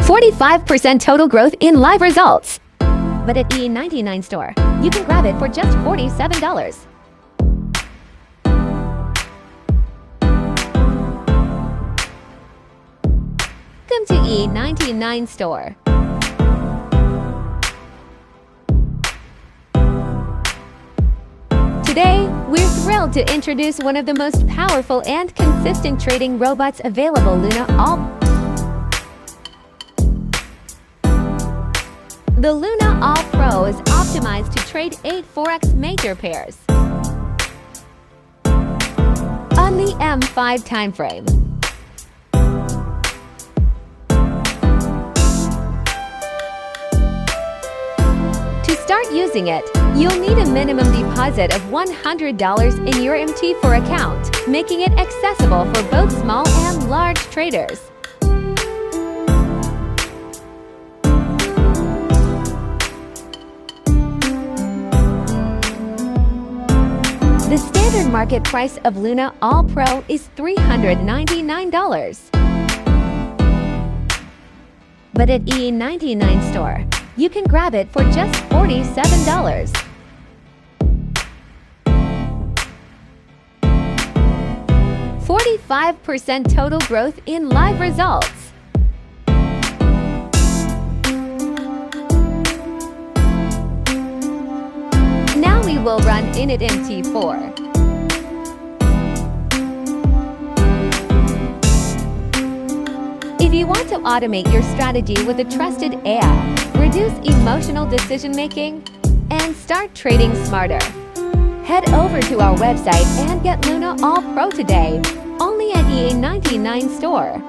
45% total growth in live results. But at E99 store, you can grab it for just $47. Welcome to E99 store. Today, we're thrilled to introduce one of the most powerful and consistent trading robots available, Luna All. The Luna All Pro is optimized to trade 8 Forex major pairs on the M5 timeframe. To start using it, you'll need a minimum deposit of $100 in your MT4 account, making it accessible for both small and large traders. The standard market price of Luna All Pro is $399. But at E99 store, you can grab it for just $47. %45 total growth in live results. Now we will run Init MT4. If you want to automate your strategy with a trusted AI, reduce emotional decision-making, and start trading smarter, head over to our website and get Luna All Pro today, only at E99 store.